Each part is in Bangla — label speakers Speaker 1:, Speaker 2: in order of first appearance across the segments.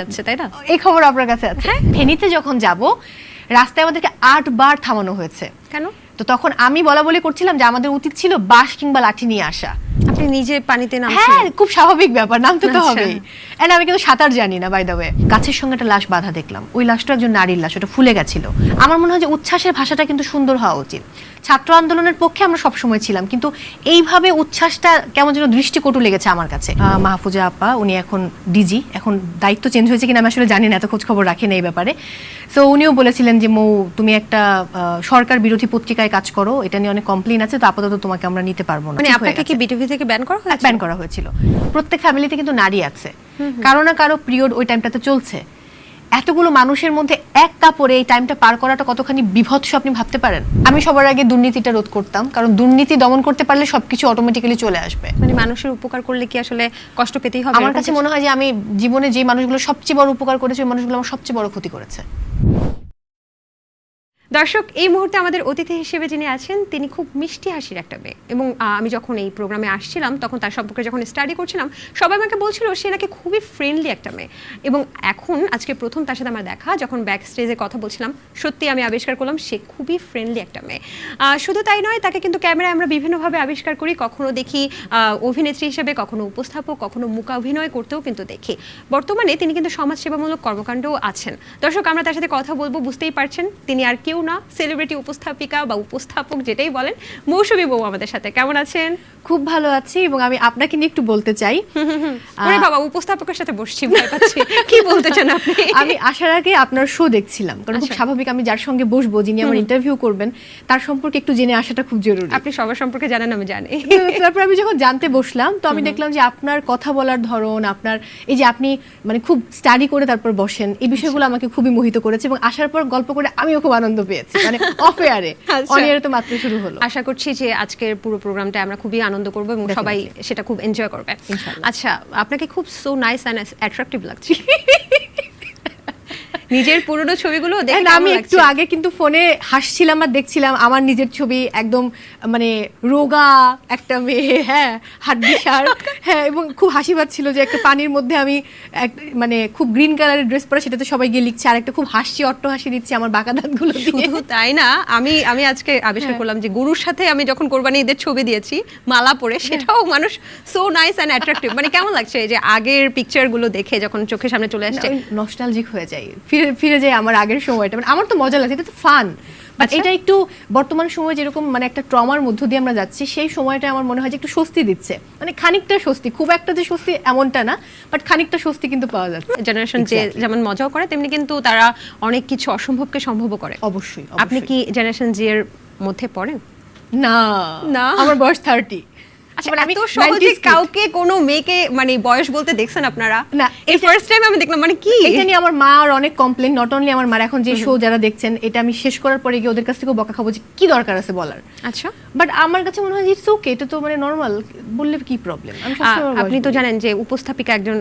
Speaker 1: যাচ্ছে, তাই না?
Speaker 2: এই খবর আপনার কাছে আছে। ফেনীতে যখন যাব রাস্তায় আমাদেরকে 8 বার থামানো হয়েছে।
Speaker 1: কেন?
Speaker 2: তো তখন আমি বলা করছিলাম যে আমাদের উচিত ছিল বাঁশ কিংবা লাঠি নিয়ে আসা।
Speaker 1: আপনি নিজে পানিতে নামছেন?
Speaker 2: হ্যাঁ, খুব স্বাভাবিক ব্যাপার, নামতে তো
Speaker 1: আচ্ছা।
Speaker 2: হবেই। এন্ড আমি কিন্তু সাঁতার জানি না, বাই দ্য ওয়ে। গাছের সঙ্গে একটা লাশ বাঁধা দেখলাম, ওই লাশটা একজন নারীর লাশ, ওটা ফুলে গেছিল। আমার মনে হয় যে উচ্ছ্বাসের ভাষাটা কিন্তু সুন্দর হওয়া উচিত। ছাত্র আন্দোলনের পক্ষে আমরা সবসময় ছিলাম, কিন্তু এইভাবে উচ্ছ্বাসটা কেমন যেন দৃষ্টিকটু লেগেছে আমার কাছে। মাহফুজা আপা, উনি এখন ডিজি, এখন দায়িত্ব চেঞ্জ হয়েছে কিনা আমি আসলে জানি না, এত খোঁজ খবর রাখি না এই ব্যাপারে। সো উনিও বলেছিলেন যে মৌ, তুমি একটা সরকার বিরোধী পত্রিকায় কাজ করো, এটা নিয়ে অনেক কমপ্লেইন আছে, তো আপাতত তোমাকে আমরা নিতে পারবো না।
Speaker 1: মানে আপনাকে কি বিটিভি থেকে ব্যান করা হয়েছে?
Speaker 2: ব্যান করা হয়েছিল। প্রত্যেক ফ্যামিলিতে কিন্তু নারী আছে, কারো না কারো পিরিয়ড ওই টাইমটাতে চলছে। এতগুলো মানুষের মধ্যে এক কাপড়ে এই টাইমটা পার করাটা কতখানি বিভৎস আপনি ভাবতে পারেন। আমি সবার আগে দুর্নীতিটা রোধ করতাম, কারণ দুর্নীতি দমন করতে পারলে সবকিছু অটোমেটিক্যালি চলে আসবে।
Speaker 1: মানে মানুষের উপকার করলে কি আসলে কষ্ট পেতেই হবে?
Speaker 2: আমার কাছে মনে হয় যে আমি জীবনে যে মানুষগুলো সবচেয়ে বড় উপকার করেছে, ওই মানুষগুলো আমার সবচেয়ে বড় ক্ষতি করেছে।
Speaker 1: দর্শক, এই মুহূর্তে আমাদের অতিথি হিসেবে যিনি আছেন তিনি খুব মিষ্টি হাসির একটা মেয়ে, এবং আমি যখন এই প্রোগ্রামে আসছিলাম তখন তার সম্পর্কে যখন স্টাডি করছিলাম সবাই আমাকে বলছিল সে নাকি খুবই ফ্রেন্ডলি একটা মেয়ে। এবং এখন আজকে প্রথম তার সাথে আমার দেখা, যখন ব্যাক স্টেজে কথা বলছিলাম, সত্যি আমি আবিষ্কার করলাম সে খুবই ফ্রেন্ডলি একটা মেয়ে। শুধু তাই নয়, তাকে কিন্তু ক্যামেরায় আমরা বিভিন্নভাবে আবিষ্কার করি, কখনো দেখি অভিনেত্রী হিসেবে, কখনো উপস্থাপক, কখনো মূকাভিনয় করতেও কিন্তু দেখি। বর্তমানে তিনি কিন্তু সমাজসেবামূলক কর্মকাণ্ডও আছেন। দর্শক, আমরা তার সাথে কথা বলবো, বুঝতেই পারছেন তিনি আর কেউ না, সেলিব্রিটি উপস্থাপিকা বা উপস্থাপক যেটাই বলেন, মৌসুমী বউ আমাদের সাথে। কেমন আছেন?
Speaker 2: খুব ভালো আছি, এবং আমি আপনাকে নিয়ে একটু বলতে চাই।
Speaker 1: ওরে বাবা, উপস্থাপকের সাথে বসছি, ভয় পাচ্ছি। কি বলতে চান আপনি?
Speaker 2: আমি আসার আগে আপনার শো দেখছিলাম, কারণ খুব স্বাভাবিক আমি যার সঙ্গে বসবো, যিনি আমার ইন্টারভিউ করবেন, তার সম্পর্কে একটু জেনে আসাটা খুব জরুরি।
Speaker 1: আপনি সবার সম্পর্কে জানেন, আমি জানি।
Speaker 2: তারপর আমি যখন জানতে বসলাম, তো আমি দেখলাম যে আপনার কথা বলার ধরন, আপনার এই যে আপনি মানে খুব স্টাডি করে তারপর বসেন, এই বিষয়গুলো আমাকে খুবই মোহিত করেছে, এবং আসার পর গল্প করে আমিও খুব আনন্দ পেয়েছি। মানে অফ এয়ারে, অন এয়ারে তো মাত্র শুরু হলো।
Speaker 1: আশা করছি যে আজকের পুরো প্রোগ্রামটা আমরা খুবই আনন্দ করব এবং সবাই সেটা খুব এনজয় করবে। আচ্ছা, আপনাকে খুব সো নাইস এন্ড অ্যাট্রাকটিভ লাগছে। নিজের পুরনো ছবিগুলো দেখে
Speaker 2: আমি একটু আগে কিন্তু ফোনে হাসছিলাম আর দেখছিলাম আমার নিজের ছবি, একদম মানে রোগা একটা মেয়ে, হ্যাঁ, হাড্ডিসার, হ্যাঁ, এবং খুব হাসি পাচ্ছিল যে একটা পানির মধ্যে আমি মানে খুব গ্রিন কালারের ড্রেস পরে, সেটাতে সবাই গিয়ে লিখছে, আর একটা খুব হাসি, অট্ট হাসি দিচ্ছে আমার বাঁকা দাঁতগুলো দিয়ে।
Speaker 1: শুধু তাই না, আমি আজকে আবিষ্কার করলাম যে গরুর সাথে আমি যখন কোরবানি ঈদের ছবি দিয়েছি মালা পরে, সেটাও মানুষ সো নাইস এন্ড অ্যাট্রাকটিভ। মানে কেমন লাগছে এই যে আগের পিকচারগুলো দেখে যখন চোখের সামনে চলে আসছে?
Speaker 2: নস্টালজিক হয়ে যায়, ফিরে যায় আমার আগের সময়টা। মানে আমার তো মজা লাগছে, এটা তো ফান। বাট এটা একটু বর্তমান সময় যেরকম মানে একটা ট্রমার মধ্য দিয়ে আমরা যাচ্ছি, সেই সময়টা আমার মনে হয় যে একটু স্বস্তি দিচ্ছে, মানে খানিকটা স্বস্তি, খুব একটা যে স্বস্তি এমনটা না, বাট খানিকটা স্বস্তি কিন্তু পাওয়া যাচ্ছে।
Speaker 1: জেনারেশন যে যেমন মজাও করে, তেমনি কিন্তু তারা অনেক কিছু অসম্ভবকে সম্ভব করে।
Speaker 2: অবশ্যই।
Speaker 1: আপনি কি জেনারেশন জি এর মধ্যে পড়েন?
Speaker 2: না, আমার বয়স 30।
Speaker 1: মানে আমি তো সহজে কাউকে কোনো মেয়েকে মানে বয়স বলতে দেখছেন আপনারা? না, এই ফার্স্ট টাইম আমি দেখলাম। মানে কি
Speaker 2: এটা নিয়ে আমার মা আর অনেক কমপ্লেন, নট অনলি আমার মা। এখন যে শো যারা দেখছেন, এটা আমি শেষ করার পরে গিয়ে ওদের কাছ থেকে বকা খাবো যে কি দরকার আছে বলার।
Speaker 1: আচ্ছা,
Speaker 2: বাট আমার কাছে মনে হয় ইটস ওকে, এটা তো মানে নরমাল, বললে কি প্রবলেম।
Speaker 1: আপনি তো জানেন যে উপস্থাপিকা একজন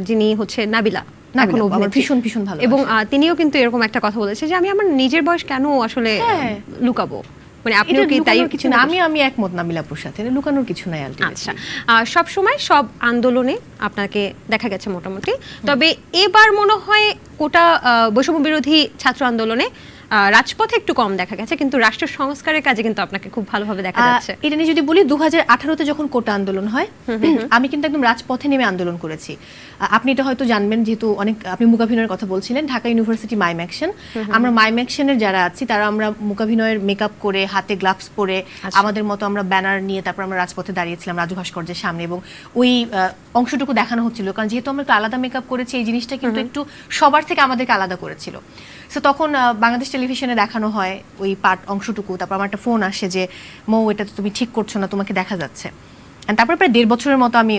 Speaker 1: যিনি হচ্ছে নাবিলা, এখন
Speaker 2: ভীষণ ভীষণ ভালো,
Speaker 1: এবং তিনিও কিন্তু এরকম একটা কথা বলেছে যে আমি আমার নিজের বয়স কেন আসলে লুকাবো। মানে আপনিও কি তাই?
Speaker 2: কিছু না, আমি একমত নাবিলাপুর সাথে, লুকানোর কিছু নাই আলটিমেটলি।
Speaker 1: আচ্ছা, সব সময় সব আন্দোলনে আপনাকে দেখা গেছে মোটামুটি, তবে এবার মনে হয় কোটা বৈষম্য বিরোধী ছাত্র আন্দোলনে রাজপথে একটু কম দেখা গেছে, কিন্তু রাষ্ট্র সংস্কারের কাজে কিন্তু আপনাকে খুব ভালোভাবে দেখা যাচ্ছে।
Speaker 2: এটা নিয়ে যদি বলি, 2018-তে যখন কোটা আন্দোলন হয়, আমি কিন্তু একদম রাজপথে নেমে আন্দোলন করেছি। আপনি এটা হয়তো জানবেন, যেহেতু অনেক আপনি মূকাভিনয়ের কথা বলছিলেন, ঢাকা ইউনিভার্সিটি মাইম অ্যাকশন, আমরা মাইম অ্যাকশনের যারা আছি তারা আমরা মূকাভিনয়ের মেকআপ করে, হাতে গ্লাভস পরে, আমাদের মতো আমরা ব্যানার নিয়ে তারপর আমরা রাজপথে দাঁড়িয়েছিলাম রাজু ভাস্কর্যের সামনে, এবং ওই অংশটুকু দেখানো হচ্ছিল, কারণ যেহেতু আমরা একটু আলাদা মেকআপ করেছি, এই জিনিসটা কিন্তু একটু সবার থেকে আমাদেরকে আলাদা করেছিল। সো তখন বাংলাদেশ টেলিভিশনে দেখানো হয় ওই পার্ট অংশটুকু, তারপর আমার একটা ফোন আসে যে মৌ, এটা তো তুমি ঠিক করছো না, তোমাকে দেখা যাচ্ছে। তারপর প্রায় 1.5 বছরের মতো আমি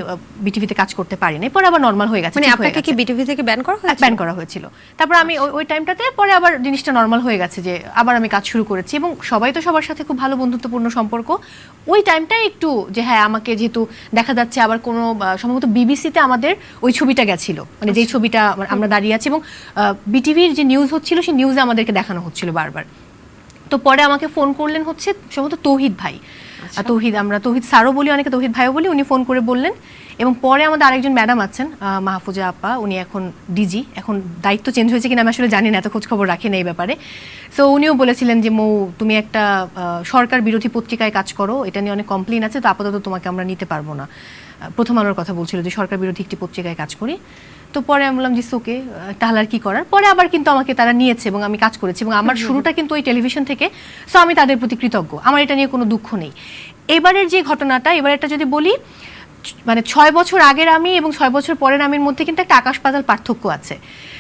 Speaker 2: বিটিভিতে কাজ করতে পারি না, পরে আবার নর্মাল হয়ে গেছে।
Speaker 1: মানে আপনাকে কি বিটিভি থেকে ব্যান করা হয়েছিল?
Speaker 2: ব্যান করা হয়েছিল। তারপর আমি ওই টাইমটাতে পরে আবার জিনিসটা নর্মাল হয়ে গেছে, যে আবার আমি কাজ শুরু করেছি, এবং সবাই তো সবার সাথে খুব ভালো বন্ধুত্বপূর্ণ সম্পর্ক। ওই টাইমটাই একটু যে হ্যাঁ, আমাকে যেহেতু দেখা যাচ্ছে, আবার কোনো সম্ভবত বিবিসিতে আমাদের ওই ছবিটা গেছিল, মানে যেই ছবিটা আমরা দাঁড়িয়ে আছি, এবং বিটিভির যে নিউজ হচ্ছিল সেই নিউজে আমাদেরকে দেখানো হচ্ছিল বারবার। তো পরে আমাকে ফোন করলেন হচ্ছে সম্ভবত তৌহিদ ভাই, তৌহিদ, আমরা তৌহিদ স্যারও বলি, অনেকে তৌহিদ ভাইও বলি, উনি ফোন করে বললেন। এবং পরে আমাদের আরেকজন ম্যাডাম আছেন মাহফুজা আপা, উনি এখন ডিজি, এখন দায়িত্ব চেঞ্জ হয়েছে কিনা আমি আসলে জানি না, এত খোঁজ খবর রাখি না এই ব্যাপারে। সো উনিও বলেছিলেন যে মৌ, তুমি একটা সরকার বিরোধী পত্রিকায় কাজ করো, এটা নিয়ে অনেক কমপ্লেন আছে, তো আপাতত তোমাকে আমরা নিতে পারবো না। প্রথম আলোর কথা বলছিল যে সরকার বিরোধী একটি পত্রিকায় কাজ করি। তো পরে আমি বললাম যে ওকে, তাহলে আর কি করার। পরে আবার কিন্তু আমাকে তারা নিয়েছে এবং আমি কাজ করেছি, এবং আমার শুরুটা কিন্তু ওই টেলিভিশন থেকে। সো আমি তাদের প্রতি কৃতজ্ঞ, আমার এটা নিয়ে কোনো দুঃখ নেই। এবারের যে ঘটনাটা, এবারেরটা যদি বলি, মানে 6 বছর আগের আমি এবং 6 বছর পরের আমির মধ্যে কিন্তু একটা আকাশ পাতাল পার্থক্য আছে।